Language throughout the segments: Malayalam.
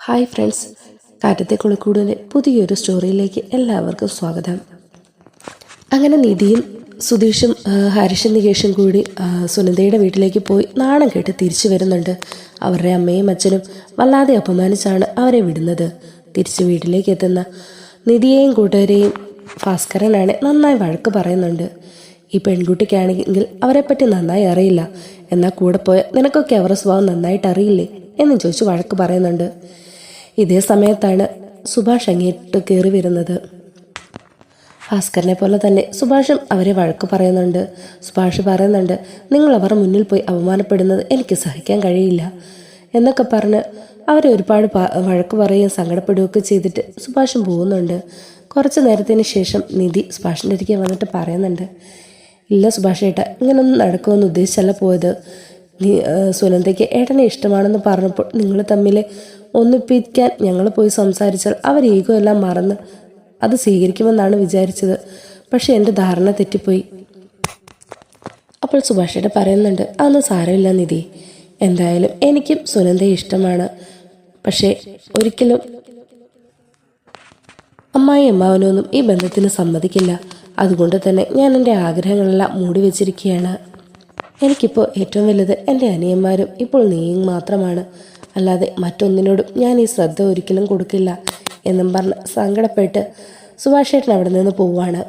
ഹായ് ഫ്രണ്ട്സ്, കാറ്റത്തെ കുളിക്കൂടിൻ്റെ പുതിയൊരു സ്റ്റോറിയിലേക്ക് എല്ലാവർക്കും സ്വാഗതം. അങ്ങനെ നിധിയും സുധീഷും ഹരിഷും നികേഷും കൂടി സുനന്ദയുടെ വീട്ടിലേക്ക് പോയി നാണം കേട്ട് തിരിച്ചു വരുന്നുണ്ട്. അവരുടെ അമ്മയും അച്ഛനും വല്ലാതെ അപമാനിച്ചാണ് അവരെ വിടുന്നത്. തിരിച്ച് വീട്ടിലേക്ക് എത്തുന്ന നിധിയെയും കൂട്ടുകാരെയും ഭാസ്കരനാണ് നന്നായി വഴക്ക് പറയുന്നുണ്ട്. ഈ പെൺകുട്ടിക്കാണെങ്കിൽ അവരെപ്പറ്റി നന്നായി അറിയില്ല, എന്നാൽ കൂടെ പോയ നിനക്കൊക്കെ അവരുടെ സ്വഭാവം നന്നായിട്ട് അറിയില്ലേ എന്നും ചോദിച്ച് വഴക്ക് പറയുന്നുണ്ട്. ഇതേ സമയത്താണ് സുഭാഷ് അങ്ങേട്ട് കയറി വരുന്നത്. ഭാസ്കരനെ പോലെ തന്നെ സുഭാഷും അവരെ വഴക്ക് പറയുന്നുണ്ട്. സുഭാഷ് പറയുന്നുണ്ട്, നിങ്ങൾ അവരുടെ മുന്നിൽ പോയി അവമാനപ്പെടുന്നത് എനിക്ക് സഹിക്കാൻ കഴിയില്ല എന്നൊക്കെ പറഞ്ഞ് അവരെ ഒരുപാട് വഴക്ക് പറയുകയും സങ്കടപ്പെടുകയൊക്കെ ചെയ്തിട്ട് സുഭാഷും പോകുന്നുണ്ട്. കുറച്ച് നേരത്തിന് ശേഷം നിധി സുഭാഷിൻ്റെ അടുക്കൽ വന്നിട്ട് പറയുന്നുണ്ട്, ഇല്ല സുഭാഷ് ഏട്ടാ, ഇങ്ങനൊന്നും നടക്കുമെന്ന് ഉദ്ദേശിച്ചല്ല പോയത്. സുനന്ദയ്ക്ക് ഏട്ടനെ ഇഷ്ടമാണെന്ന് പറഞ്ഞപ്പോൾ നിങ്ങൾ തമ്മിൽ ഒന്നിപ്പിക്കാൻ ഞങ്ങൾ പോയി സംസാരിച്ചാൽ അവർ ഈഗോ എല്ലാം മറന്ന് അത് സ്വീകരിക്കുമെന്നാണ് വിചാരിച്ചത്. പക്ഷെ എൻ്റെ ധാരണ തെറ്റിപ്പോയി. അപ്പോൾ സുഭാഷേട്ട പറയുന്നുണ്ട്, അതൊന്നും സാരമില്ല നിധി, എന്തായാലും എനിക്കും സുനന്ദയെ ഇഷ്ടമാണ്. പക്ഷേ ഒരിക്കലും അമ്മാവനൊന്നും ഈ ബന്ധത്തിന് സമ്മതിക്കില്ല. അതുകൊണ്ട് തന്നെ ഞാൻ എൻ്റെ ആഗ്രഹങ്ങളെല്ലാം മൂടി വെച്ചിരിക്കുകയാണ്. എനിക്കിപ്പോൾ ഏറ്റവും വലുത് എൻ്റെ അനിയന്മാരും ഇപ്പോൾ നീയും മാത്രമാണ്. അല്ലാതെ മറ്റൊന്നിനോടും ഞാൻ ഈ ശ്രദ്ധ ഒരിക്കലും കൊടുക്കില്ല എന്നും പറഞ്ഞ് സങ്കടപ്പെട്ട് സുഭാഷേട്ടൻ അവിടെ നിന്ന് പോവുകയാണ്.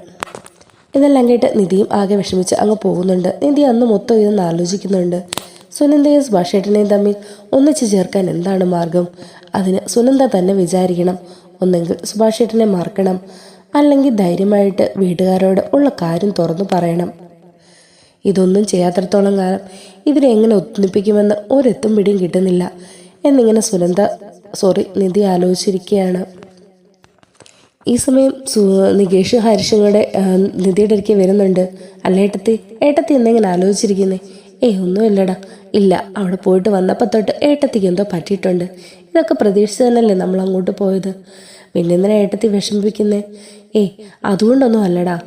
ഇതെല്ലാം കേട്ട് നിധിയും ആകെ വിഷമിച്ച് അങ്ങ് പോകുന്നുണ്ട്. നിധി അന്ന് മൊത്തം ഇതൊന്ന് ആലോചിക്കുന്നുണ്ട്. സുനന്ദയും സുഭാഷേട്ടനെയും തമ്മിൽ ഒന്നിച്ചു ചേർക്കാൻ എന്താണ് മാർഗം? അതിന് സുനന്ദ തന്നെ വിചാരിക്കണം. ഒന്നെങ്കിൽ സുഭാഷേട്ടനെ മറക്കണം, അല്ലെങ്കിൽ ധൈര്യമായിട്ട് വീട്ടുകാരോട് ഉള്ള കാര്യം തുറന്നു പറയണം. ഇതൊന്നും ചെയ്യാത്തിടത്തോളം കാലം ഇതിനെ എങ്ങനെ ഒന്നിപ്പിക്കുമെന്ന് ഒരെത്തും പിടിയും കിട്ടുന്നില്ല എന്നിങ്ങനെ നിധി ആലോചിച്ചിരിക്കുകയാണ്. ഈ സമയം നികേഷ് ഹരിഷങ്ങളുടെ നിധിയുടെ അടുക്കൽ വരുന്നുണ്ട്. അല്ല ഏട്ടത്തി എന്തെങ്കിലും ആലോചിച്ചിരിക്കുന്നേ? ഒന്നുമില്ലടാ. ഇല്ല, അവിടെ പോയിട്ട് വന്നപ്പോൾ തൊട്ട് ഏട്ടത്തിക്ക് എന്തോ പറ്റിയിട്ടുണ്ട്. ഇതൊക്കെ പ്രതീക്ഷിച്ച് തന്നെയല്ലേ നമ്മൾ അങ്ങോട്ട് പോയത്. പിന്നെ എന്തിനാ ഏട്ടത്തി വിഷമിപ്പിക്കുന്നേ? അതുകൊണ്ടൊന്നും അല്ലടാ,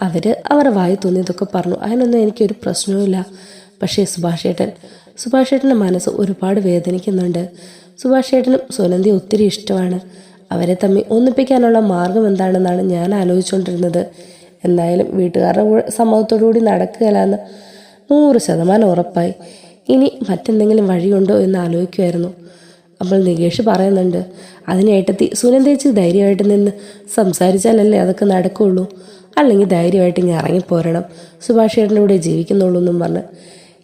അവരെ വായി തോന്നിയതൊക്കെ പറഞ്ഞു. അതിനൊന്നും എനിക്കൊരു പ്രശ്നവുമില്ല. പക്ഷേ സുഭാഷേട്ടൻ്റെ മനസ്സ് ഒരുപാട് വേദനിക്കുന്നുണ്ട്. സുഭാഷേട്ടനും സുനന്ദയെ ഒത്തിരി ഇഷ്ടമാണ്. അവരെ തമ്മിൽ ഒന്നിപ്പിക്കാനുള്ള മാർഗം എന്താണെന്നാണ് ഞാൻ ആലോചിച്ചുകൊണ്ടിരുന്നത്. എന്തായാലും വീട്ടുകാരുടെ സമ്മതത്തോടു കൂടി നടക്കുകയില്ലെന്ന് 100% ഉറപ്പായി. ഇനി മറ്റെന്തെങ്കിലും വഴിയുണ്ടോ എന്ന് ആലോചിക്കുമായിരുന്നു. അപ്പോൾ നികേഷ് പറയുന്നുണ്ട്, അതിനേട്ടത്തി സുനന്ദേച്ചി ധൈര്യമായിട്ട് നിന്ന് സംസാരിച്ചാലല്ലേ അതൊക്കെ നടക്കുകയുള്ളൂ. അല്ലെങ്കിൽ ധൈര്യമായിട്ട് ഇങ്ങനെ ഇറങ്ങിപ്പോരണം, സുഭാഷേട്ടൻ്റെ കൂടെ ജീവിക്കുന്നുള്ളൂ എന്നും പറഞ്ഞ്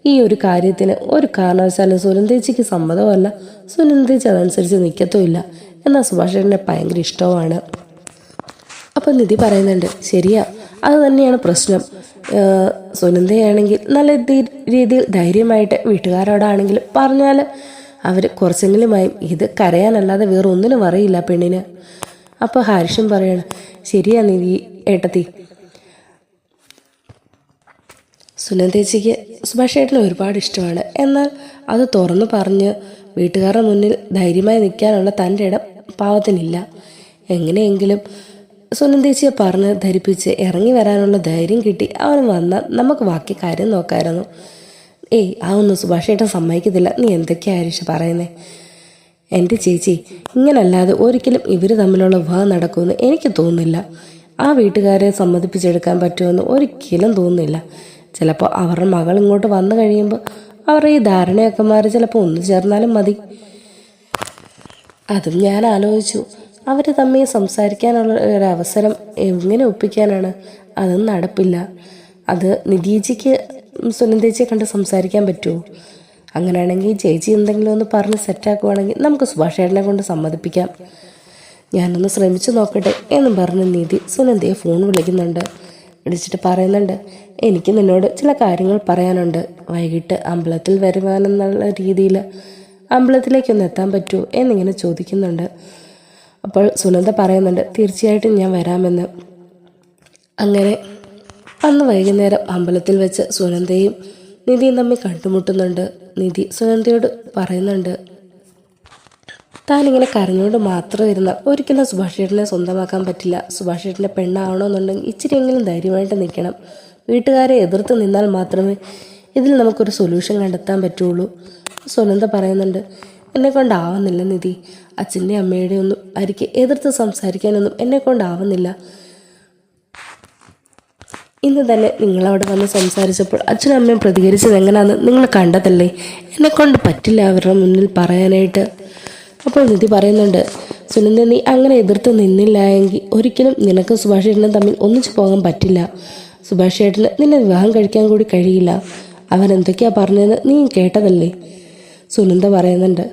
ഈ ഒരു കാര്യത്തിന് ഒരു കാരണവശാലും സുനന്ദേച്ചിക്ക് സമ്മതമല്ല. സുനന്ദേച്ചി അതനുസരിച്ച് നിൽക്കത്തുമില്ല. എന്നാൽ സുഭാഷേട്ടനെ ഭയങ്കര ഇഷ്ടവുമാണ്. അപ്പം നിധി പറയുന്നുണ്ട്, ശരിയാ, അത് തന്നെയാണ് പ്രശ്നം. സുനന്ദയാണെങ്കിൽ നല്ല രീതിയിൽ ധൈര്യമായിട്ട് വീട്ടുകാരോടാണെങ്കിലും പറഞ്ഞാൽ അവർ കുറച്ചെങ്കിലുമായും ഇത് കരയാനല്ലാതെ വേറെ ഒന്നിനും അറിയില്ല പെണ്ണിന്. അപ്പോൾ ഹരിഷും പറയണം, ശരിയാ നിധി ഏട്ടത്തി, സുനന്ദേച്ചിക്ക് സുഭാഷേട്ടനെ ഒരുപാട് ഇഷ്ടമാണ്. എന്നാൽ അത് തുറന്നു പറഞ്ഞ് വീട്ടുകാരുടെ മുന്നിൽ ധൈര്യമായി നിൽക്കാനുള്ള തൻ്റെ ഇടം പാവത്തിനില്ല. എങ്ങനെയെങ്കിലും സുനന്ദേച്ചിയെ പറഞ്ഞ് ധരിപ്പിച്ച് ഇറങ്ങി വരാനുള്ള ധൈര്യം കിട്ടി അവൻ വന്നാൽ നമുക്ക് ബാക്കി കാര്യം നോക്കാമായിരുന്നു. അതൊന്നും സുഭാഷേട്ടൻ സമ്മതിക്കത്തില്ല. നീ എന്തൊക്കെയാണ് ഹരീഷ് പറയുന്നേ? എൻ്റെ ചേച്ചി, ഇങ്ങനല്ലാതെ ഒരിക്കലും ഇവർ തമ്മിലുള്ള വിവാഹം നടക്കുമെന്ന് എനിക്ക് തോന്നുന്നില്ല. ആ വീട്ടുകാരെ സമ്മതിപ്പിച്ചെടുക്കാൻ പറ്റുമെന്ന് ഒരിക്കലും തോന്നുന്നില്ല. ചിലപ്പോൾ അവരുടെ മകൾ ഇങ്ങോട്ട് വന്നു കഴിയുമ്പോൾ അവരുടെ ഈ ധാരണയൊക്കെ മാറി ചിലപ്പോൾ ഒന്നു ചേർന്നാലും മതി. അതും ഞാൻ ആലോചിച്ചു. അവർ തമ്മിൽ സംസാരിക്കാനുള്ള ഒരവസരം എങ്ങനെ ഒപ്പിക്കാനാണ്? അതൊന്നും നടപ്പില്ല. അത് നിധീജിക്ക് സുനന്ദേച്ചിയെ കണ്ട് സംസാരിക്കാൻ പറ്റുമോ? അങ്ങനെയാണെങ്കിൽ ചേച്ചി എന്തെങ്കിലും ഒന്ന് പറഞ്ഞ് സെറ്റാക്കുവാണെങ്കിൽ നമുക്ക് സുഭാഷേട്ടനെ കൊണ്ട് സമ്മതിപ്പിക്കാം. ഞാനൊന്ന് ശ്രമിച്ചു നോക്കട്ടെ എന്നും പറഞ്ഞ് നിധി സുനന്ദയെ ഫോൺ വിളിക്കുന്നുണ്ട്. വിളിച്ചിട്ട് പറയുന്നുണ്ട്, എനിക്ക് നിന്നോട് ചില കാര്യങ്ങൾ പറയാനുണ്ട്. വൈകിട്ട് അമ്പലത്തിൽ വരുവാനെന്നുള്ള രീതിയിൽ അമ്പലത്തിലേക്കൊന്ന് എത്താൻ പറ്റുമോ എന്നിങ്ങനെ ചോദിക്കുന്നുണ്ട്. അപ്പോൾ സുനന്ദ പറയുന്നുണ്ട്, തീർച്ചയായിട്ടും ഞാൻ വരാമെന്ന്. അങ്ങനെ അന്ന് വൈകുന്നേരം അമ്പലത്തിൽ വെച്ച് സുനന്ദയും നിധിയും തമ്മിൽ കണ്ടുമുട്ടുന്നുണ്ട്. നിധി സുനന്ദയോട് പറയുന്നുണ്ട്, താനിങ്ങനെ കരഞ്ഞുകൊണ്ട് മാത്രം ഇരുന്നാൽ ഒരിക്കലും സുഭാഷേട്ടനെ സ്വന്തമാക്കാൻ പറ്റില്ല. സുഭാഷേട്ടൻ്റെ പെണ്ണാവണമെന്നുണ്ടെങ്കിൽ ഇച്ചിരിയെങ്കിലും ധൈര്യമായിട്ട് നിൽക്കണം. വീട്ടുകാരെ എതിർത്ത് നിന്നാൽ മാത്രമേ ഇതിൽ നമുക്കൊരു സൊല്യൂഷൻ കണ്ടെത്താൻ പറ്റുള്ളൂ. സുനന്ദ പറയുന്നുണ്ട്, എന്നെക്കൊണ്ടാവുന്നില്ല നിധി. അച്ഛൻ്റെ അമ്മയുടെ ഒന്നും അരിക്ക് എതിർത്ത് സംസാരിക്കാനൊന്നും എന്നെക്കൊണ്ടാവുന്നില്ല. ഇന്ന് തന്നെ നിങ്ങളവിടെ വന്ന് സംസാരിച്ചപ്പോൾ അച്ഛനും അമ്മയും പ്രതികരിച്ചത് എങ്ങനെയാണെന്ന് നിങ്ങൾ കണ്ടതല്ലേ. എന്നെക്കൊണ്ട് പറ്റില്ല അവരുടെ മുന്നിൽ പറയാനായിട്ട്. അപ്പോൾ നിധി പറയുന്നുണ്ട്, സുനന്ദ, നീ അങ്ങനെ എതിർത്ത് നിന്നില്ല എങ്കിൽ ഒരിക്കലും നിനക്ക് സുഭാഷ് ചേട്ടനും തമ്മിൽ ഒന്നിച്ചു പോകാൻ പറ്റില്ല. സുഭാഷ് ചേട്ടന് നിന്നെ വിവാഹം കഴിക്കാൻ കൂടി കഴിയില്ല. അവരെന്തൊക്കെയാ പറഞ്ഞതെന്ന് നീ കേട്ടതല്ലേ. സുനന്ദ പറയുന്നുണ്ട്,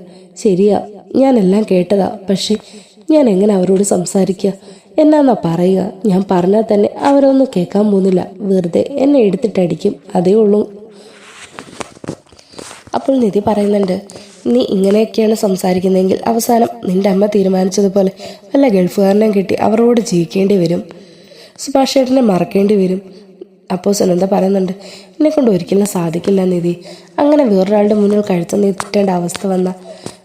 ശരിയാ, ഞാനെല്ലാം കേട്ടതാ. പക്ഷേ ഞാൻ എങ്ങനെ അവരോട് സംസാരിക്കുക? എന്നാന്നാ പറയുക? ഞാൻ പറഞ്ഞാൽ തന്നെ അവരൊന്നും കേൾക്കാൻ പോകുന്നില്ല. വെറുതെ എന്നെ എടുത്തിട്ടടിക്കും, അതേ ഉള്ളൂ. അപ്പോൾ നിധി പറയുന്നുണ്ട്, നീ ഇങ്ങനെയൊക്കെയാണ് സംസാരിക്കുന്നതെങ്കിൽ അവസാനം നിന്റെ അമ്മ തീരുമാനിച്ചതുപോലെ വല്ല ഗൾഫുകാരനെ കിട്ടി അവരോട് ജീവിക്കേണ്ടി വരും. സുഭാഷ് ചേട്ടനെ മറക്കേണ്ടി വരും. അപ്പോൾ സുനന്ദ പറയുന്നുണ്ട്, എന്നെക്കൊണ്ട് ഒരിക്കലും സാധിക്കില്ല നിധി. അങ്ങനെ വേറൊരാളുടെ മുന്നിൽ കഴുത്ത് നീട്ടേണ്ട അവസ്ഥ വന്നാൽ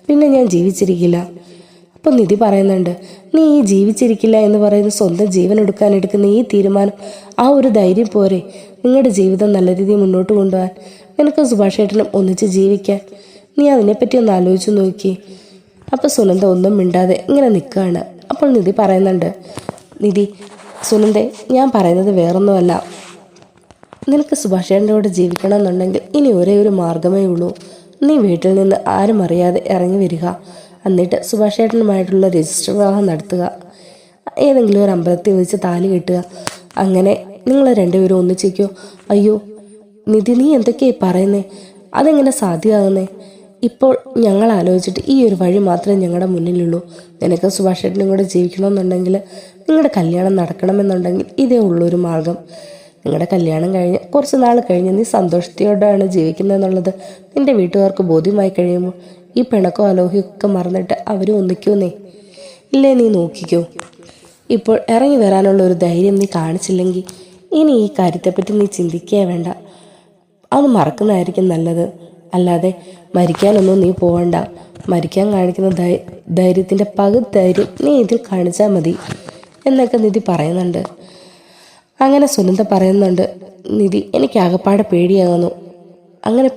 പിന്നെ ഞാൻ ജീവിച്ചിരിക്കില്ല. അപ്പോൾ നിധി പറയുന്നുണ്ട്, നീ ഈ ജീവിച്ചിരിക്കില്ല എന്ന് പറയുന്ന സ്വന്തം ജീവൻ എടുക്കുന്ന ഈ തീരുമാനം, ആ ഒരു ധൈര്യം പോരെ നിങ്ങളുടെ ജീവിതം നല്ല രീതിയിൽ മുന്നോട്ട് കൊണ്ടുപോകാൻ? നിനക്ക് സുഭാഷ് ചേട്ടനും ഒന്നിച്ച് ജീവിക്കാൻ. നീ അതിനെപ്പറ്റി ഒന്ന് ആലോചിച്ച് നോക്കി. അപ്പോൾ സുനന്ദ ഒന്നും മിണ്ടാതെ ഇങ്ങനെ നിൽക്കുകയാണ്. അപ്പോൾ നിധി പറയുന്നുണ്ട്, നിധി, സുനന്ദേ, ഞാൻ പറയുന്നത് വേറൊന്നുമല്ല. നിനക്ക് സുഭാഷ് ചേട്ടൻ്റെ കൂടെ ജീവിക്കണമെന്നുണ്ടെങ്കിൽ ഇനി ഒരേ ഒരു മാർഗമേ ഉള്ളൂ. നീ വീട്ടിൽ നിന്ന് ആരും അറിയാതെ ഇറങ്ങി വരിക. എന്നിട്ട് സുഭാഷ് ചേട്ടനുമായിട്ടുള്ള രജിസ്റ്റർ വിവാഹം നടത്തുക. ഏതെങ്കിലും ഒരു അമ്പലത്തിൽ വെച്ച് താലി കെട്ടുക. അങ്ങനെ നിങ്ങൾ രണ്ടുപേരും ഒന്നിച്ചേക്കോ. അയ്യോ നിധി, നീ എന്തൊക്കെയായി പറയുന്നേ? അതെങ്ങനെ സാധ്യമാകുന്നേ? ഇപ്പോൾ ഞങ്ങൾ ആലോചിച്ചിട്ട് ഈ ഒരു വഴി മാത്രമേ ഞങ്ങളുടെ മുന്നിലുള്ളൂ. നിനക്ക് സുഭാഷ് ചേട്ടനും കൂടെ ജീവിക്കണമെന്നുണ്ടെങ്കിൽ, നിങ്ങളുടെ കല്യാണം നടക്കണമെന്നുണ്ടെങ്കിൽ ഇതേ ഉള്ളൊരു മാർഗം. നിങ്ങളുടെ കല്യാണം കഴിഞ്ഞ് കുറച്ച് നാൾ കഴിഞ്ഞ് നീ സന്തോഷത്തോടെയാണ് ജീവിക്കുന്നതെന്നുള്ളത് നിന്റെ വീട്ടുകാർക്ക് ബോധ്യമായി കഴിയുമ്പോൾ ഈ പിണക്കോ അലോഹ്യമൊക്കെ മറന്നിട്ട് അവരും ഒന്നിക്കൂന്നേ. ഇല്ലേ, നീ നോക്കിക്കോ. ഇപ്പോൾ ഇറങ്ങി വരാനുള്ള ഒരു ധൈര്യം നീ കാണിച്ചില്ലെങ്കിൽ ഇനി ഈ കാര്യത്തെപ്പറ്റി നീ ചിന്തിക്കുക വേണ്ട. അത് മറക്കുന്നതായിരിക്കും നല്ലത്. അല്ലാതെ മരിക്കാനൊന്നും നീ പോവണ്ട. മരിക്കാൻ കാണിക്കുന്ന ധൈര്യത്തിൻ്റെ പകുതി ധൈര്യം നീ ഇതിൽ കാണിച്ചാൽ മതി എന്നൊക്കെ നിധി പറയുന്നുണ്ട്. അങ്ങനെ സുനന്ദ പറയുന്നുണ്ട്, നിധി, എനിക്ക് ആകപ്പാടെ പേടിയാകുന്നു. അങ്ങനെ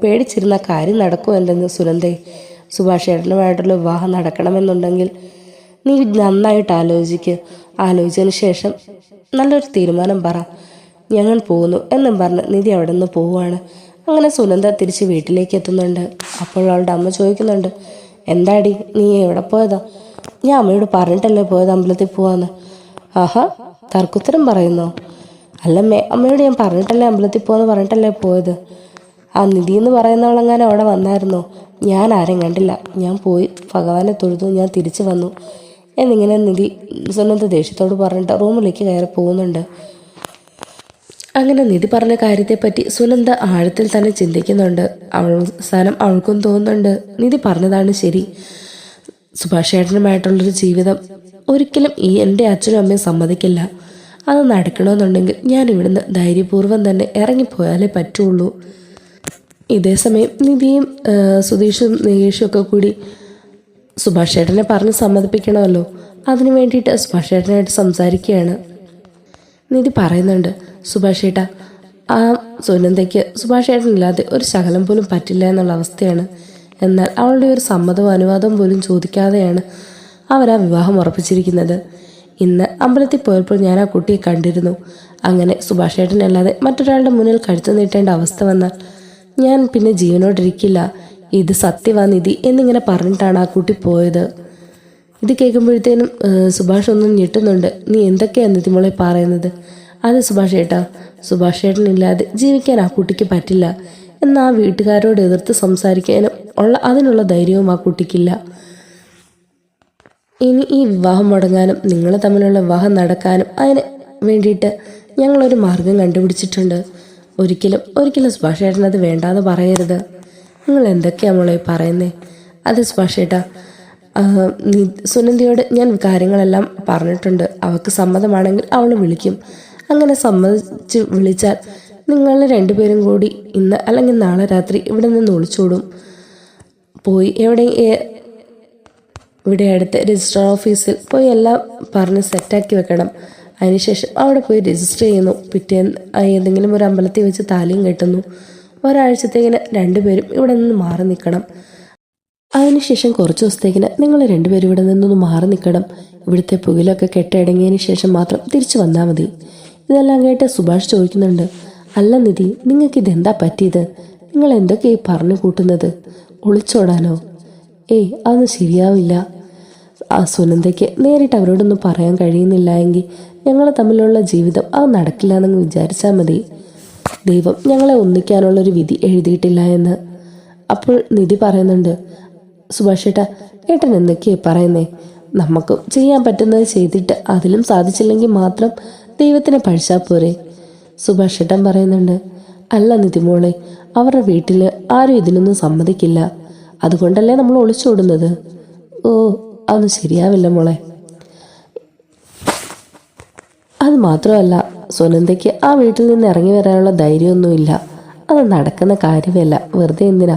പേടിച്ചിരുന്ന കാര്യം നടക്കുമോ എന്തെന്ന് സുനന്ദേ? സുഭാഷ് ചേട്ടനുമായിട്ടുള്ള വിവാഹം നടക്കണമെന്നുണ്ടെങ്കിൽ നീ നന്നായിട്ട് ആലോചിച്ചതിന് ശേഷം നല്ലൊരു തീരുമാനം പറ. ഞങ്ങൾ പോകുന്നു എന്നും പറഞ്ഞ് നിധി അവിടെ നിന്ന് പോവുകയാണ്. അങ്ങനെ സുനന്ദ തിരിച്ച് വീട്ടിലേക്ക് എത്തുന്നുണ്ട്. അപ്പോൾ അവളുടെ അമ്മ ചോദിക്കുന്നുണ്ട്, എന്താടി നീ എവിടെ പോയതാ? ഞാൻ അമ്മയോട് പറഞ്ഞിട്ടല്ലേ പോയത് അമ്പലത്തിൽ പോവാന്ന്. ആഹാ, തർക്കുത്തരം പറയുന്നോ? അല്ലമ്മേ, അമ്മയോട് ഞാൻ പറഞ്ഞിട്ടല്ലേ അമ്പലത്തിൽ പോകാന്ന് പറഞ്ഞിട്ടല്ലേ പോയത്. ആ നിധി എന്ന് പറയുന്നവളെങ്ങാനും അവിടെ വന്നായിരുന്നോ? ഞാൻ ആരും കണ്ടില്ല. ഞാൻ പോയി ഭഗവാനെ തൊഴുതു, ഞാൻ തിരിച്ചു വന്നു എന്നിങ്ങനെ നിധി സുനന്ദ ദേഷ്യത്തോട് പറഞ്ഞിട്ട് റൂമിലേക്ക് കയറി പോകുന്നുണ്ട്. അങ്ങനെ നിധി പറഞ്ഞ കാര്യത്തെപ്പറ്റി സുനന്ദ ആഴത്തിൽ തന്നെ ചിന്തിക്കുന്നുണ്ട്. അവസാനം അവൾക്കും തോന്നുന്നുണ്ട്, നിധി പറഞ്ഞതാണ് ശരി. സുഭാഷ് ചേട്ടനുമായിട്ടുള്ളൊരു ജീവിതം ഒരിക്കലും എൻ്റെ അച്ഛനും അമ്മയും സമ്മതിക്കില്ല. അത് നടക്കണമെന്നുണ്ടെങ്കിൽ ഞാൻ ഇവിടുന്ന് ധൈര്യപൂർവ്വം തന്നെ ഇറങ്ങിപ്പോയാലേ പറ്റുള്ളൂ. ഇതേസമയം നിധിയും സുധീഷും നികേഷും ഒക്കെ കൂടി സുഭാഷ് ചേട്ടനെ പറഞ്ഞ് സമ്മതിപ്പിക്കണമല്ലോ. അതിനു വേണ്ടിയിട്ട് സുഭാഷ് ചേട്ടനായിട്ട് സംസാരിക്കുകയാണ്. നിധി പറയുന്നുണ്ട്, സുഭാഷ് ചേട്ടാ, ആ സുനന്ദയ്ക്ക് സുഭാഷ് ചേട്ടനില്ലാതെ ഒരു ശകലം പോലും പറ്റില്ല എന്നുള്ള അവസ്ഥയാണ്. എന്നാൽ അവളുടെ ഒരു സമ്മതവും അനുവാദവും പോലും ചോദിക്കാതെയാണ് അവരാ വിവാഹം ഉറപ്പിച്ചിരിക്കുന്നത്. ഇന്ന് അമ്പലത്തിൽ പോയപ്പോൾ ഞാൻ ആ കുട്ടിയെ കണ്ടിരുന്നു. അങ്ങനെ സുഭാഷ് ചേട്ടനല്ലാതെ മറ്റൊരാളുടെ മുന്നിൽ കഴുത്ത് നീട്ടേണ്ട അവസ്ഥ വന്നാൽ ഞാൻ പിന്നെ ജീവനോടിരിക്കില്ല. ഇത് സത്യവാനിധി എന്നിങ്ങനെ പറഞ്ഞിട്ടാണ് ആ കുട്ടി പോയത്. ഇത് കേൾക്കുമ്പോഴത്തേനും സുഭാഷ് ഒന്നും ഞെട്ടുന്നുണ്ട്. നീ എന്തൊക്കെയാണ് നിധിമോളെ പറയുന്നത്? അത് സുഭാഷ് ചേട്ടാ, സുഭാഷ് ചേട്ടനില്ലാതെ ജീവിക്കാൻ ആ കുട്ടിക്ക് പറ്റില്ല. എന്നാൽ ആ വീട്ടുകാരോട് എതിർത്ത് സംസാരിക്കാനും അതിനുള്ള ധൈര്യവും ആ കുട്ടിക്കില്ല. ഇനി ഈ വിവാഹം മുടങ്ങാനും നിങ്ങൾ തമ്മിലുള്ള വിവാഹം നടക്കാനും അതിന് വേണ്ടിയിട്ട് ഞങ്ങളൊരു മാർഗം കണ്ടുപിടിച്ചിട്ടുണ്ട്. ഒരിക്കലും സുഭാഷ് ചേട്ടൻ അത് വേണ്ടാന്ന് പറയരുത്. നിങ്ങൾ എന്തൊക്കെയാണ് മോളെ പറയുന്നേ? അത് സുഭാഷ് ചേട്ടാ, സുനന്ദയോട് ഞാൻ കാര്യങ്ങളെല്ലാം പറഞ്ഞിട്ടുണ്ട്. അവൾക്ക് സമ്മതമാണെങ്കിൽ അവൾ വിളിക്കും. അങ്ങനെ സമ്മതിച്ച് വിളിച്ചാൽ നിങ്ങൾ രണ്ടുപേരും കൂടി ഇന്ന് അല്ലെങ്കിൽ നാളെ രാത്രി ഇവിടെ നിന്ന് ഒളിച്ചോടും. പോയി ഇവിടെ അടുത്ത് രജിസ്റ്റർ ഓഫീസിൽ പോയി എല്ലാം പറഞ്ഞ് സെറ്റാക്കി വെക്കണം. അതിനുശേഷം അവിടെ പോയി രജിസ്റ്റർ ചെയ്യുന്നു. പിറ്റേന്ന് ഏതെങ്കിലും ഒരു അമ്പലത്തിൽ വെച്ച് താലിയും കെട്ടുന്നു. ഒരാഴ്ചത്തേക്കിന് രണ്ടുപേരും ഇവിടെ നിന്ന് മാറി നിൽക്കണം. അതിനുശേഷം കുറച്ച് ദിവസത്തേക്കിന് നിങ്ങൾ രണ്ടുപേരും ഇവിടെ നിന്നൊന്ന് മാറി നിൽക്കണം. ഇവിടുത്തെ പുകയിലൊക്കെ കെട്ടടങ്ങിയതിന് ശേഷം മാത്രം തിരിച്ചു വന്നാൽ മതി. ഇതെല്ലാം കേട്ട് സുഭാഷ് ചോദിക്കുന്നുണ്ട്, അല്ല നിധി, നിങ്ങൾക്ക് ഇതെന്താ പറ്റിയത്? നിങ്ങൾ എന്തൊക്കെയായി പറഞ്ഞു കൂട്ടുന്നത്? ഒളിച്ചോടാനോ? ഏയ്, അതൊന്നും ശരിയാവില്ല. ആ സുനന്ദയ്ക്ക് നേരിട്ട് അവരോടൊന്നും പറയാൻ കഴിയുന്നില്ല എങ്കിൽ ഞങ്ങൾ തമ്മിലുള്ള ജീവിതം അത് നടക്കില്ല എന്നങ്ങ് വിചാരിച്ചാൽ മതി. ദൈവം ഞങ്ങളെ ഒന്നിക്കാനുള്ളൊരു വിധി എഴുതിയിട്ടില്ല എന്ന്. അപ്പോൾ നിധി പറയുന്നുണ്ട്, സുഭാഷ് ഏട്ടാ, ഏട്ടൻ എന്തൊക്കെയാ പറയുന്നേ? നമുക്ക് ചെയ്യാൻ പറ്റുന്നത് ചെയ്തിട്ട് അതിലും സാധിച്ചില്ലെങ്കിൽ മാത്രം ദൈവത്തിനെ പഴിച്ചാൽ പോരെ? സുഭാഷ് ഏട്ടൻ പറയുന്നുണ്ട്, അല്ല നിധി മോളെ, അവരുടെ വീട്ടിൽ ആരും ഇതിനൊന്നും സമ്മതിക്കില്ല. അതുകൊണ്ടല്ലേ നമ്മൾ ഒളിച്ചോടുന്നത്. ഓ, അതൊന്നും ശരിയാവില്ല മോളെ. അത് മാത്രമല്ല, സുനന്ദയ്ക്ക് ആ വീട്ടിൽ നിന്ന് ഇറങ്ങി വരാനുള്ള ധൈര്യമൊന്നുമില്ല. അത് നടക്കുന്ന കാര്യമല്ല. വെറുതെ എന്തിനാ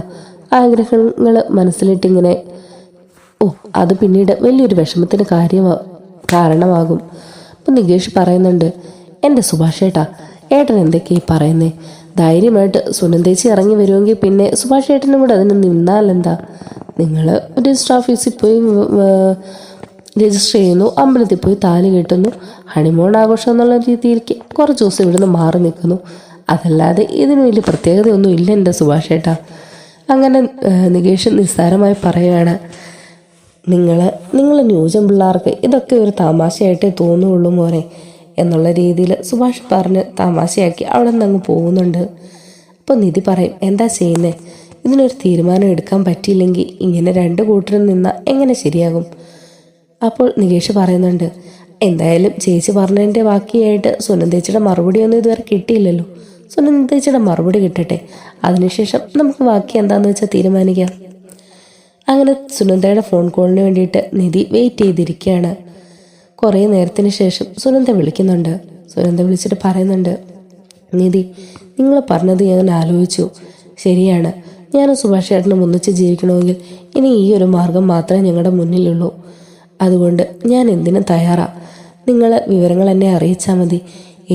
ആഗ്രഹങ്ങൾ മനസ്സിലിട്ടിങ്ങനെ? അത് പിന്നീട് വലിയൊരു വിഷമത്തിന് കാരണമാകും. അപ്പം നികേഷ് പറയുന്നുണ്ട്, എൻ്റെ സുഭാഷ് ഏട്ടാ, ഏട്ടൻ എന്തൊക്കെയായി പറയുന്നേ? ധൈര്യമായിട്ട് സുനന്ദേച്ചി ഇറങ്ങി വരുമെങ്കിൽ പിന്നെ സുഭാഷ് ഏട്ടനും കൂടെ അതിന് നിന്നാലെന്താ? നിങ്ങൾ രജിസ്റ്റർ ഓഫീസിൽ പോയി രജിസ്റ്റർ ചെയ്യുന്നു, അമ്പലത്തിൽ പോയി താലി കെട്ടുന്നു, ഹണിമൂൺ ആഘോഷം എന്നുള്ള രീതിയിലേക്ക് കുറച്ച് ദിവസം ഇവിടുന്ന് മാറി നിൽക്കുന്നു. അതല്ലാതെ ഇതിന് വലിയ പ്രത്യേകതയൊന്നും ഇല്ല എൻ്റെ സുഭാഷ് ഏട്ടാ. അങ്ങനെ നികേഷ് നിസ്സാരമായി പറയുകയാണ്, നിങ്ങൾ ന്യൂജൻ പിള്ളേർക്ക് ഇതൊക്കെ ഒരു തമാശയായിട്ടേ തോന്നുള്ളൂ മോനെ എന്നുള്ള രീതിയിൽ സുഭാഷ് പറഞ്ഞ് തമാശയാക്കി അവിടെ നിന്ന് അങ്ങ് പോകുന്നുണ്ട്. അപ്പോൾ നിധി പറയും, എന്താ ചെയ്യുന്നേ? ഇതിനൊരു തീരുമാനം എടുക്കാൻ പറ്റിയില്ലെങ്കിൽ ഇങ്ങനെ രണ്ട് കൂട്ടരും നിന്നാൽ എങ്ങനെ ശരിയാകും? അപ്പോൾ നികേഷ് പറയുന്നുണ്ട്, എന്തായാലും ചേച്ചി പറഞ്ഞതിൻ്റെ ബാക്കിയായിട്ട് സുനന്ദേച്ചിയുടെ മറുപടിയൊന്നും ഇതുവരെ കിട്ടിയില്ലല്ലോ. സുനന്ദേച്ചിയുടെ മറുപടി കിട്ടട്ടെ, അതിനുശേഷം നമുക്ക് ബാക്കി എന്താണെന്ന് വെച്ചാൽ തീരുമാനിക്കാം. അങ്ങനെ സുനന്ദയുടെ ഫോൺ കോളിന് വേണ്ടിയിട്ട് നിധി വെയിറ്റ് ചെയ്തിരിക്കുകയാണ്. കുറേ നേരത്തിന് ശേഷം സുനന്ദ വിളിക്കുന്നുണ്ട്. സുനന്ദ വിളിച്ചിട്ട് പറയുന്നുണ്ട്, നിധി, നിങ്ങൾ പറഞ്ഞത് ഞാൻ ആലോചിച്ചു. ശരിയാണ്, ഞാനും സുഭാഷ് ചേട്ടനും ഒന്നിച്ച് ജീവിക്കണമെങ്കിൽ ഇനി ഈ ഒരു മാർഗം മാത്രമേ ഞങ്ങളുടെ മുന്നിലുള്ളൂ. അതുകൊണ്ട് ഞാൻ എന്തിനും തയ്യാറാ. നിങ്ങൾ വിവരങ്ങൾ എന്നെ അറിയിച്ചാൽ മതി.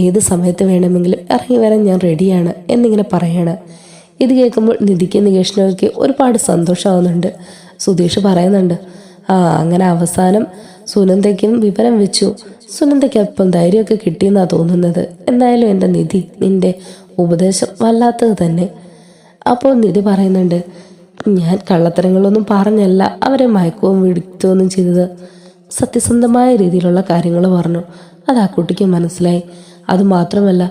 ഏത് സമയത്ത് വേണമെങ്കിലും ഇറങ്ങി വരാൻ ഞാൻ റെഡിയാണ് എന്നിങ്ങനെ പറയാണ്. ഇത് കേൾക്കുമ്പോൾ നിധിക്ക് നികേഷിനൊക്കെ ഒരുപാട് സന്തോഷമാവുന്നുണ്ട്. സുധീഷ് പറയുന്നുണ്ട്, അങ്ങനെ അവസാനം സുനന്ദയ്ക്കും വിവരം വെച്ചു. സുനന്ദയ്ക്കൊപ്പം ധൈര്യമൊക്കെ കിട്ടിയെന്നാണ് തോന്നുന്നത്. എന്തായാലും എൻ്റെ നിധി, നിൻ്റെ ഉപദേശം വല്ലാത്തത് തന്നെ. അപ്പോൾ നിധി പറയുന്നുണ്ട്, ഞാൻ കള്ളത്തരങ്ങളൊന്നും പറഞ്ഞല്ല അവരെ മയക്കവും വിടുത്തുകയൊന്നും ചെയ്തത്. സത്യസന്ധമായ രീതിയിലുള്ള കാര്യങ്ങൾ പറഞ്ഞു. അത് ആ കുട്ടിക്ക് മനസ്സിലായി. അതുമാത്രമല്ല,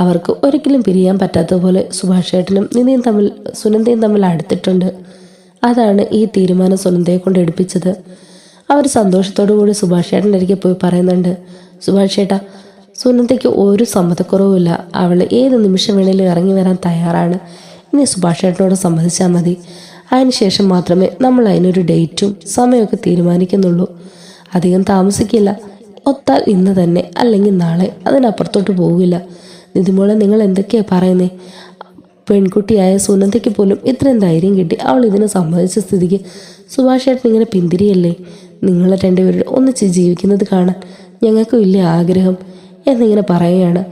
അവർക്ക് ഒരിക്കലും പിരിയാൻ പറ്റാത്തതുപോലെ സുഭാഷ് ഏട്ടനും സുനന്ദയും തമ്മിൽ അടുത്തിട്ടുണ്ട്. അതാണ് ഈ തീരുമാനം സുനന്ദയെ കൊണ്ട് എടുപ്പിച്ചത്. അവർ സന്തോഷത്തോടു കൂടി സുഭാഷ് ഏട്ടൻ്റെ അരികെ പോയി പറയുന്നുണ്ട്, സുഭാഷ് ഏട്ടാ, സുനന്ദയ്ക്ക് ഒരു സമ്മതക്കുറവുമില്ല. അവൾ ഏത് നിമിഷം വേണേലും ഇറങ്ങി വരാൻ തയ്യാറാണ്. ഇനി സുഭാഷ് ഏട്ടനോട് സമ്മതിച്ചാൽ മതി. അതിനുശേഷം മാത്രമേ നമ്മൾ അതിനൊരു ഡേറ്റും സമയമൊക്കെ തീരുമാനിക്കുന്നുള്ളൂ. അധികം താമസിക്കില്ല. ഒത്താൽ ഇന്ന് തന്നെ, അല്ലെങ്കിൽ നാളെ. അതിനപ്പുറത്തോട്ട് പോകില്ല. നിധിമോളെ, നിങ്ങൾ എന്തൊക്കെയാണ് പറയുന്നേ? പെൺകുട്ടിയായ സുനന്ദയ്ക്ക് പോലും ഇത്രയും ധൈര്യം കിട്ടി. അവൾ ഇതിന് സമ്മതിച്ച സ്ഥിതിക്ക് സുഭാഷ് ഏട്ടൻ ഇങ്ങനെ പിന്തിരിയല്ലേ? നിങ്ങൾ രണ്ടുപേരും ഒന്നിച്ച് ജീവിക്കുന്നത് കാണാൻ ഞങ്ങൾക്ക് വലിയ ആഗ്രഹം എന്നിങ്ങനെ പറയുകയാണ്.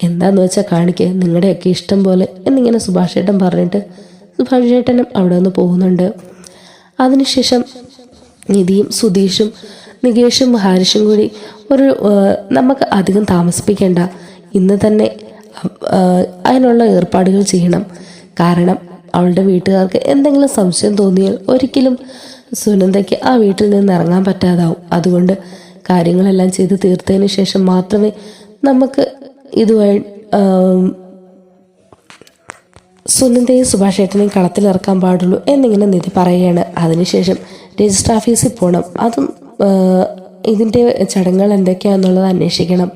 എന്താന്ന് വെച്ചാൽ കാണിക്കുക, നിങ്ങളുടെയൊക്കെ ഇഷ്ടം പോലെ എന്നിങ്ങനെ സുഭാഷ് ഏട്ടൻ പറഞ്ഞിട്ട് സുഭാഷ് ഏട്ടനും അവിടെ നിന്ന് പോകുന്നുണ്ട്. അതിനുശേഷം നിധിയും സുധീഷും നികേഷും ഹാരിഷും കൂടി നമുക്ക് അധികം താമസിപ്പിക്കേണ്ട, ഇന്ന് തന്നെ അതിനുള്ള ഏർപ്പാടുകൾ ചെയ്യണം. കാരണം അവളുടെ വീട്ടുകാർക്ക് എന്തെങ്കിലും സംശയം തോന്നിയാൽ ഒരിക്കലും സുനന്ദയ്ക്ക് ആ വീട്ടിൽ നിന്ന് ഇറങ്ങാൻ പറ്റാതാവും. അതുകൊണ്ട് കാര്യങ്ങളെല്ലാം ചെയ്ത് തീർത്തതിന് ശേഷം മാത്രമേ നമുക്ക് ഇതുമായി സുനന്ദയും സുഭാഷ് ഏട്ടനെയും കളത്തിലിറക്കാൻ പാടുള്ളൂ എന്നിങ്ങനെ നിധി പറയുകയാണ്. അതിനുശേഷം രജിസ്റ്റർ ഓഫീസിൽ പോകണം. അതും ഇതിൻ്റെ ചടങ്ങുകൾ എന്തൊക്കെയാണെന്നുള്ളത് അന്വേഷിക്കണം.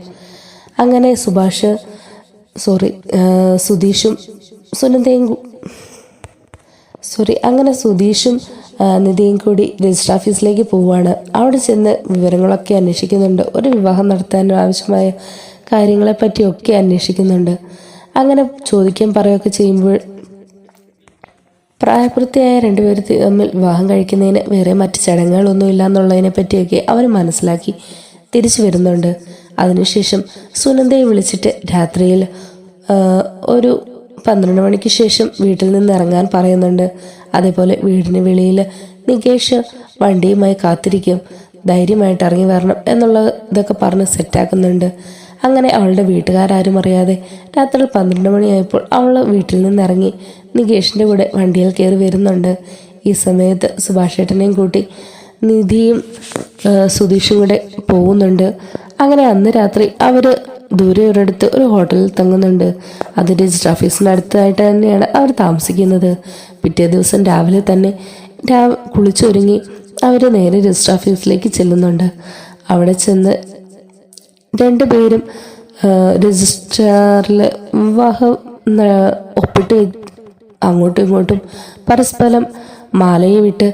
അങ്ങനെ സുധീഷും നിധിയും കൂടി രജിസ്റ്റർ ഓഫീസിലേക്ക് പോവുകയാണ്. അവിടെ ചെന്ന് വിവരങ്ങളൊക്കെ അന്വേഷിക്കുന്നുണ്ട്. ഒരു വിവാഹം നടത്താൻ ആവശ്യമായ കാര്യങ്ങളെപ്പറ്റിയൊക്കെ അന്വേഷിക്കുന്നുണ്ട്. അങ്ങനെ ചോദിക്കാൻ പറയുകയൊക്കെ ചെയ്യുമ്പോൾ പ്രായപൂർത്തിയായ രണ്ടുപേർ തമ്മിൽ വിവാഹം കഴിക്കുന്നതിന് വേറെ മറ്റ് ചടങ്ങുകളൊന്നുമില്ല എന്നുള്ളതിനെ പറ്റിയൊക്കെ അവർ മനസ്സിലാക്കി തിരിച്ചു വരുന്നുണ്ട്. അതിനുശേഷം സുനന്ദയെ വിളിച്ചിട്ട് രാത്രിയിൽ ഒരു 12 മണിക്ക് ശേഷം വീട്ടിൽ നിന്ന് ഇറങ്ങാൻ പറയുന്നുണ്ട്. അതേപോലെ വീടിന് വെളിയിൽ നികേഷ് വണ്ടിയുമായി കാത്തിരിക്കും. ധൈര്യമായിട്ട് ഇറങ്ങി വരണം എന്നുള്ള ഇതൊക്കെ പറഞ്ഞ് സെറ്റാക്കുന്നുണ്ട്. അങ്ങനെ അവളുടെ വീട്ടുകാരും അറിയാതെ രാത്രി 12 മണിയായപ്പോൾ അവൾ വീട്ടിൽ നിന്നിറങ്ങി നികേഷിൻ്റെ കൂടെ വണ്ടിയിൽ കയറി വരുന്നുണ്ട്. ഈ സമയത്ത് സുഭാഷ് ഏട്ടനെയും കൂട്ടി നിധിയും സുധീഷും കൂടെ പോകുന്നുണ്ട്. അങ്ങനെ അന്ന് രാത്രി അവർ ദൂരെ ഒരിടത്ത് ഒരു ഹോട്ടലിൽ തങ്ങുന്നുണ്ട്. അത് രജിസ്റ്റർ ഓഫീസിനടുത്തായിട്ട് തന്നെയാണ് അവർ താമസിക്കുന്നത്. പിറ്റേ ദിവസം രാവിലെ തന്നെ കുളിച്ചൊരുങ്ങി അവർ നേരെ രജിസ്റ്റർ ഓഫീസിലേക്ക് ചെല്ലുന്നുണ്ട്. അവിടെ ചെന്ന് രണ്ടുപേരും രജിസ്റ്ററിൽ വിവാഹം ഒപ്പിട്ട് അങ്ങോട്ടും ഇങ്ങോട്ടും പരസ്പരം മാലയും വിട്ട്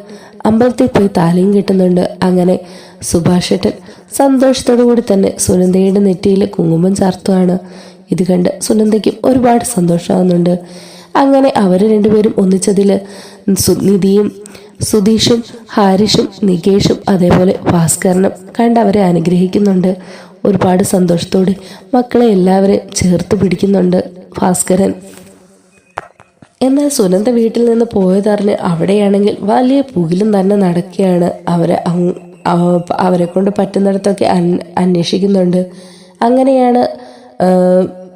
അമ്പലത്തിൽ പോയി താലിയും കിട്ടുന്നുണ്ട്. അങ്ങനെ സുഭാഷേട്ടൻ സന്തോഷത്തോടു കൂടി തന്നെ സുനന്ദയുടെ നെറ്റിയിൽ കുങ്കുമം ചാർത്തുകയാണ്. ഇത് കണ്ട് സുനന്ദയ്ക്കും ഒരുപാട് സന്തോഷമാകുന്നുണ്ട്. അങ്ങനെ അവർ രണ്ടുപേരും ഒന്നിച്ചതിൽ നിധിയും സുധീഷും ഹാരിഷും നികേഷും അതേപോലെ ഭാസ്കരനും കണ്ടവരെ അനുഗ്രഹിക്കുന്നുണ്ട്. ഒരുപാട് സന്തോഷത്തോടെ മക്കളെ എല്ലാവരെയും ചേർത്ത് പിടിക്കുന്നുണ്ട് ഭാസ്കരൻ. എന്നാൽ സുനന്ദ വീട്ടിൽ നിന്ന് പോയതറിഞ്ഞ് അവിടെയാണെങ്കിൽ വലിയ പുകിലും തന്നെ നടക്കുകയാണ്. അവരെ കൊണ്ട് പറ്റുന്നിടത്തൊക്കെ അന്വേഷിക്കുന്നുണ്ട്. അങ്ങനെയാണ്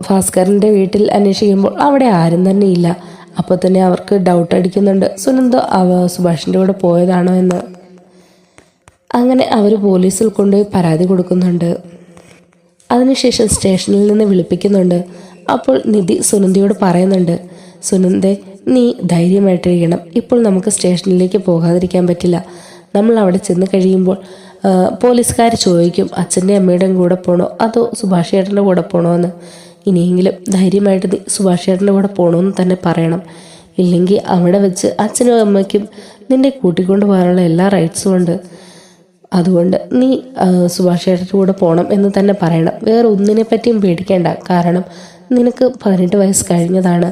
ഭാസ്കരൻ്റെ വീട്ടിൽ അന്വേഷിക്കുമ്പോൾ അവിടെ ആരും തന്നെ ഇല്ല. അപ്പോൾ തന്നെ അവർക്ക് ഡൗട്ട് അടിക്കുന്നുണ്ട് സുനന്ദ സുഭാഷിൻ്റെ കൂടെ പോയതാണോ എന്ന്. അങ്ങനെ അവർ പോലീസിൽ കൊണ്ടുപോയി പരാതി കൊടുക്കുന്നുണ്ട്. അതിനുശേഷം സ്റ്റേഷനിൽ നിന്ന് വിളിപ്പിക്കുന്നുണ്ട്. അപ്പോൾ നിധി സുനന്ദയോട് പറയുന്നുണ്ട്, സുനന്ദെ നീ ധൈര്യമായിട്ടിരിക്കണം. ഇപ്പോൾ നമുക്ക് സ്റ്റേഷനിലേക്ക് പോകാതിരിക്കാൻ പറ്റില്ല. നമ്മൾ അവിടെ ചെന്ന് കഴിയുമ്പോൾ പോലീസുകാർ ചോദിക്കും അച്ഛൻ്റെ അമ്മയുടെയും കൂടെ പോകണോ അതോ സുഭാഷ് ചേട്ടൻ്റെ കൂടെ പോകണോ എന്ന്. ഇനിയെങ്കിലും ധൈര്യമായിട്ട് നീ സുഭാഷ് ചേട്ടൻ്റെ കൂടെ പോകണമെന്ന് തന്നെ പറയണം. ഇല്ലെങ്കിൽ അവിടെ വെച്ച് അച്ഛനും അമ്മയ്ക്കും നിന്നെ കൂട്ടിക്കൊണ്ട് പോകാനുള്ള എല്ലാ റൈറ്റ്സും ഉണ്ട്. അതുകൊണ്ട് നീ സുഭാഷ് ചേട്ടൻ്റെ കൂടെ പോകണം എന്ന് തന്നെ പറയണം. വേറെ ഒന്നിനെ പറ്റിയും പേടിക്കേണ്ട. കാരണം നിനക്ക് 18 വയസ്സ് കഴിഞ്ഞതാണ്.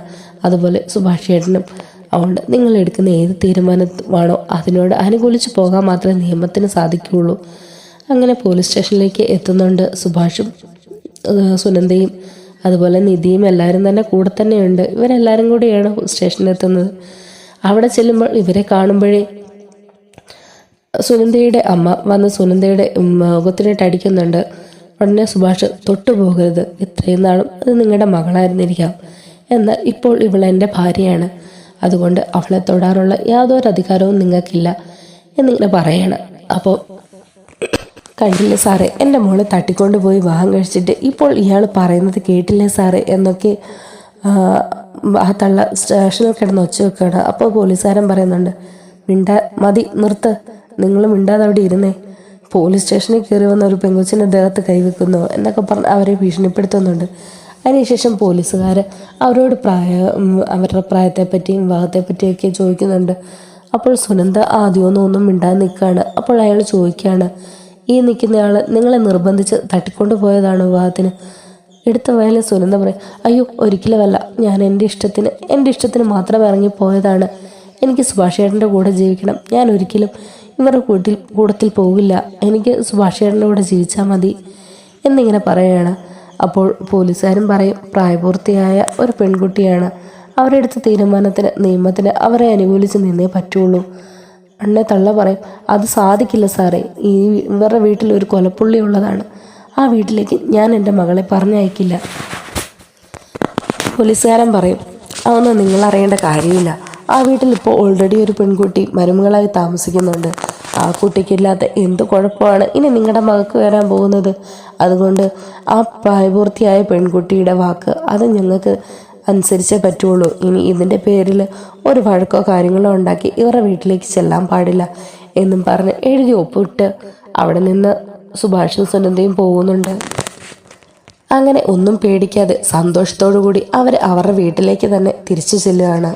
അതുപോലെ സുഭാഷ് ചേട്ടനും. അതുകൊണ്ട് നിങ്ങൾ എടുക്കുന്ന ഏത് തീരുമാനമാണോ അതിനോട് അനുകൂലിച്ച് പോകാൻ മാത്രമേ നിയമത്തിന് സാധിക്കുകയുള്ളൂ. അങ്ങനെ പോലീസ് സ്റ്റേഷനിലേക്ക് എത്തുന്നുണ്ട് സുഭാഷും സുനന്ദയും അതുപോലെ നിധിയും എല്ലാവരും തന്നെ കൂടെ തന്നെയുണ്ട്. ഇവരെല്ലാവരും കൂടിയാണ് സ്റ്റേഷനിൽ എത്തുന്നത്. അവിടെ ചെല്ലുമ്പോൾ ഇവരെ കാണുമ്പോഴേ സുനന്ദയുടെ അമ്മ വന്ന് സുനന്ദയുടെ മുഖത്തിനിട്ട് അടിക്കുന്നുണ്ട്. ഉടനെ സുഭാഷ് തൊട്ടുപോകരുത്, ഇത്രയും നാളും അത് നിങ്ങളുടെ മകളായിരുന്നിരിക്കാം, എന്നാൽ ഇപ്പോൾ ഇവൾ എൻ്റെ ഭാര്യയാണ്, അതുകൊണ്ട് അവളെ തൊടാനുള്ള യാതൊരു അധികാരവും നിങ്ങൾക്കില്ല എന്നിങ്ങനെ പറയണം. അപ്പോൾ കണ്ടില്ലേ സാറേ, എൻ്റെ മോളെ തട്ടിക്കൊണ്ട് പോയി വിവാഹം കഴിച്ചിട്ട് ഇപ്പോൾ ഇയാൾ പറയുന്നത് കേട്ടില്ലേ സാറേ എന്നൊക്കെ ആ തള്ള സ്റ്റേഷനിൽ കിടന്ന് ഒച്ച വെക്കുകയാണ്. അപ്പോൾ പോലീസുകാരൻ പറയുന്നുണ്ട്, മതി നിർത്ത്, നിങ്ങൾ മിണ്ടാതെ അവിടെ ഇരുന്നേ, പോലീസ് സ്റ്റേഷനിൽ കയറി വന്ന ഒരു പെങ്കൊച്ചിൻ്റെ ദേഹത്ത് കൈവെക്കുന്നു എന്നൊക്കെ പറഞ്ഞ് അവരെ ഭീഷണിപ്പെടുത്തുന്നുണ്ട്. അതിനുശേഷം പോലീസുകാർ അവരോട് അവരുടെ പ്രായത്തെപ്പറ്റിയും വിവാഹത്തെപ്പറ്റിയൊക്കെ ചോദിക്കുന്നുണ്ട്. അപ്പോൾ സുനന്ദ ആദ്യമൊന്നും മിണ്ടാതെ നിൽക്കുകയാണ്. അപ്പോൾ അയാൾ ചോദിക്കുകയാണ്, ഈ നിൽക്കുന്നയാൾ നിങ്ങളെ നിർബന്ധിച്ച് തട്ടിക്കൊണ്ടു പോയതാണോ വിവാഹത്തിന്? എടുത്ത വയലിൽ സുനന്ദ പറയും, അയ്യോ ഒരിക്കലുമല്ല, ഞാൻ എൻ്റെ ഇഷ്ടത്തിന് മാത്രം ഇറങ്ങിപ്പോയതാണ്. എനിക്ക് സുഭാഷ് ചേട്ടൻ്റെ കൂടെ ജീവിക്കണം, ഞാൻ ഒരിക്കലും ഇവരുടെ കൂട്ടത്തിൽ പോകില്ല, എനിക്ക് സുഭാഷ് ചേട്ടൻ്റെ കൂടെ ജീവിച്ചാൽ മതി എന്നിങ്ങനെ പറയുകയാണ്. അപ്പോൾ പോലീസുകാരും പറയും, പ്രായപൂർത്തിയായ ഒരു പെൺകുട്ടിയാണ്, അവരെടുത്ത തീരുമാനത്തിന് നിയമത്തിന് അവരെ അനുകൂലിച്ച് നിന്നേ പറ്റുള്ളൂ. അണ്ണെ തള്ള പറയും, അത് സാധിക്കില്ല സാറേ, ഇവരുടെ വീട്ടിൽ ഒരു കൊലപ്പുള്ളി ഉള്ളതാണ്, ആ വീട്ടിലേക്ക് ഞാൻ എൻ്റെ മകളെ പറഞ്ഞയക്കില്ല. പോലീസുകാരൻ പറയും, അതൊന്നും നിങ്ങൾ അറിയേണ്ട കാര്യമില്ല, ആ വീട്ടിൽ ഇപ്പോൾ ഓൾറെഡി ഒരു പെൺകുട്ടി മരുമകളായി താമസിക്കുന്നുണ്ട്, ആ കുട്ടിക്കില്ലാത്ത എന്ത് കുഴപ്പമാണ് ഇനി നിങ്ങളുടെ മകൾക്ക് വരാൻ പോകുന്നത്? അതുകൊണ്ട് ആ പ്രായപൂർത്തിയായ പെൺകുട്ടിയുടെ വാക്ക് അത് ഞങ്ങൾക്ക് അനുസരിച്ചേ പറ്റുള്ളൂ. ഇനി ഇതിൻ്റെ പേരിൽ ഒരു വഴക്കോ കാര്യങ്ങളോ ഉണ്ടാക്കി ഇവരുടെ വീട്ടിലേക്ക് ചെല്ലാൻ പാടില്ല എന്നും പറഞ്ഞ് എഴുതി ഒപ്പിട്ട് അവിടെ നിന്ന് സുഭാഷും സുനന്ദയും പോകുന്നുണ്ട്. അങ്ങനെ ഒന്നും പേടിക്കാതെ സന്തോഷത്തോടു കൂടി അവർ അവരുടെ വീട്ടിലേക്ക് തന്നെ തിരിച്ചു ചെല്ലുകയാണ്.